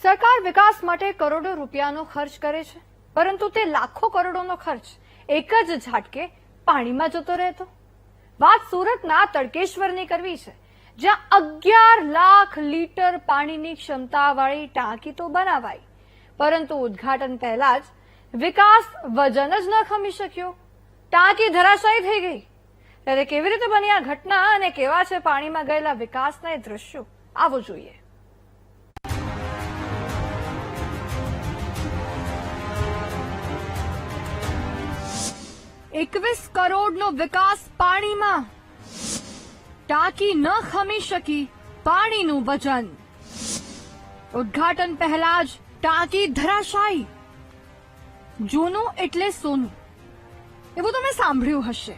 સરકાર વિકાસ માટે કરોડો રૂપિયાનો ખર્ચ કરે છે, પરંતુ તે લાખો કરોડોનો ખર્ચ એક જ ઝાટકે પાણીમાં જતો રહેતો। વાત સુરતના તડકેશ્વરની કરવી છે, જ્યાં 11 લાખ લીટર પાણીની ક્ષમતાવાળી ટાંકી તો બનાવાઈ, પરંતુ ઉદ્ઘાટન પહેલા જ વિકાસ વજન જ ન ખમી શક્યો, ટાંકી ધરાશાયી થઈ ગઈ। ત્યારે કેવી રીતે બની આ ઘટના અને કેવા છે પાણીમાં ગયેલા વિકાસના એ દ્રશ્યો, આવો જોઈએ। 21 કરોડનો વિકાસ પાણીમાં, ટાંકી ન ખમી શકી પાણીનું વજન, ઉદ્ઘાટન પહેલા જ ટાંકી ધરાશાયી। જૂનું એટલે સોનું, એવું તમે સાંભળ્યું હશે।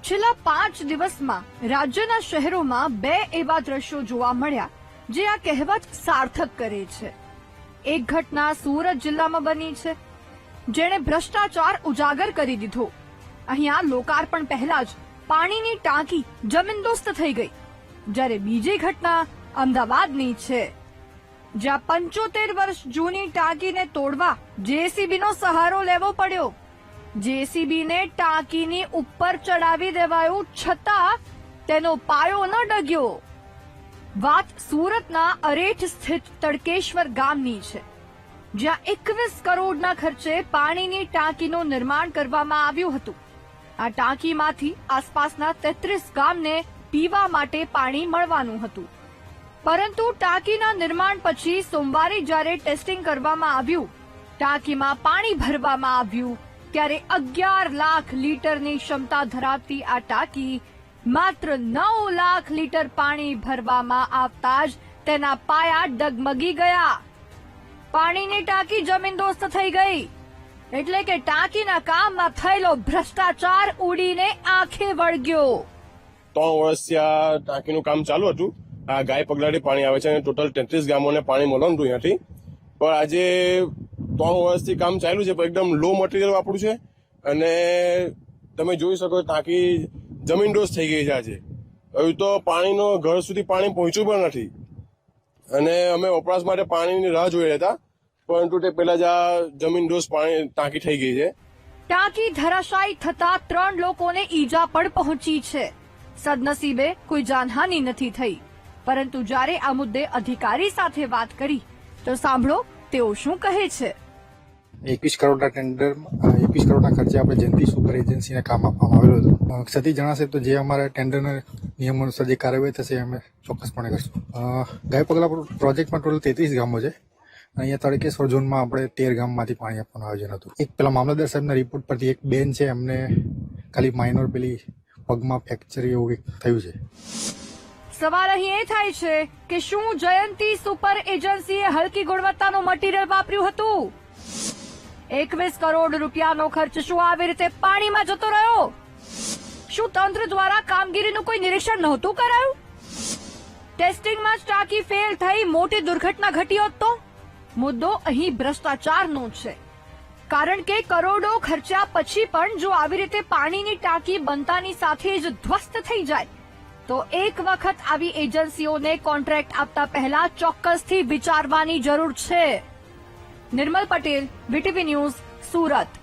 છેલ્લા 5 દિવસમાં રાજ્યના શહેરોમાં 2 એવા દ્રશ્યો જોવા મળ્યા જે આ કહેવત સાર્થક કરે છે। એક ઘટના સુરત જિલ્લામાં બની છે, જેણે ભ્રષ્ટાચાર ઉજાગર કરી દીધો। અહીંયા લોકાર્પણ પહેલા જ પાણીની ટાંકી જમીનદોસ્ત થઈ ગઈ, જ્યારે બીજી ઘટના અમદાવાદની છે, જ્યાં 75 વર્ષ જૂની ટાંકીને તોડવા જેસીબીનો સહારો લેવો પડ્યો। જેસીબીને ટાંકીની ઉપર ચડાવી દેવાયું, છતાં તેનો પાયો ન ડગ્યો। વાત સુરતના અરેઠ સ્થિત તડકેશ્વર ગામની છે, જ્યાં 21 કરોડના ખર્ચે પાણીની ટાંકીનું નિર્માણ કરવામાં આવ્યું હતું। આ ટાંકીમાંથી આસપાસના 33 ગામને પીવા માટે પાણી મળવાનું હતું, પરંતુ ટાંકીના નિર્માણ પછી સોમવારે જ્યારે ટેસ્ટિંગ કરવામાં આવ્યું, ટાંકીમાં પાણી ભરવામાં આવ્યું, ત્યારે 11 લાખ લીટરની ક્ષમતા ધરાવતી આ ટાંકી માત્ર 9 લાખ લીટર પાણી ભરવામાં આવતા જ તેના પાયા ડગમગી ગયા। પાણીની ટાંકી જમીનદોસ્ત થઈ ગઈ, એટલે કે ટાંકીના કામમાં થયેલો ભ્રષ્ટાચાર ઉડીને આંખે વળગ્યો। 3 વર્ષથી આ ટાંકીનું કામ ચાલુ હતું। આ ગાય પગલાથી પાણી આવે છે અને ટોટલ 33 ગામોને પાણી મળવાનું હતું અહીંયાથી, પણ આજે 3 વર્ષથી કામ ચાલ્યું છે, પણ એકદમ લો મટીરિયલ વાપર્યું છે અને તમે જોઈ શકો ટાંકી જમીનદોસ્ત થઈ ગઈ છે। આજે હવે તો પાણીનો ઘર સુધી પાણી પહોંચ્યું પણ નથી અને અમે વપરાશ માટે પાણીની રાહ જોઈ રહ્યા હતા, પરંતુ તે પહેલા જ આ જમીનદોસ્ત પાણી ટાંકી થઈ ગઈ છે। ટાંકી ધરાશાયી થતા 3 લોકોને ઈજા પણ પહોંચી છે। સદનસીબે કોઈ જાનહાનિ નથી થઈ, પરંતુ જ્યારે આ મુદ્દે અધિકારી સાથે વાત કરી તો સાંભળો તેઓ શું કહે છે। 21 કરોડના ટેન્ડર, 21 કરોડના ખર્ચે આપણે જયંતિ સુપર એજન્સીને કામ આપવામાં આવેલું હતું। ક્ષતિ જણાશે તો જે અમારા ટેન્ડરના નિયમ અનુસાર જે કાર્યવાહી થશે અમે ચોક્કસપણે કરશું। ગાય પગલા પ્રોજેક્ટમાં ટોટલ 33 ગામો છે, અહીંયા તડકેશ્વર ઝોનમાં આપણે 13 ગામમાંથી પાણી આપવાનું આયોજન હતું। એક પેલા મામલતદાર સાહેબના રિપોર્ટ પરથી એક બેન છે, એમને ખાલી માઇનોર પેલી પગમાં ફ્રેક્ચર એવું થયું છે। સવાલ અહીં એ થાય છે કે શું જયંતિ સુપર એજન્સીએ હલકી ગુણવત્તાનું મટીરીયલ વાપર્યું હતું? 21 કરોડ રૂપિયાનો ખર્ચ શું આવી રીતે પાણીમાં જતો રહ્યો? શું તંત્ર દ્વારા કામગીરીનું કોઈ નિરીક્ષણ નહોતું કરાયું? ટેસ્ટિંગમાં જ ટાંકી ફેલ થઈ મોટી દુર્ઘટના ઘટી હોત તો? મુદ્દો અહીં ભ્રષ્ટાચારનો છે, કારણ કે કરોડો ખર્ચ્યા પછી પણ જો આવી રીતે પાણીની ટાંકી બનતાની સાથે જ ધ્વસ્ત થઈ જાય તો એક વખત આવી એજન્સીઓને કોન્ટ્રાક્ટ આપતા પહેલા ચોક્કસથી વિચારવાની જરૂર છે। નિર્મલ પટેલ, વીટીવી ન્યૂઝ, સુરત।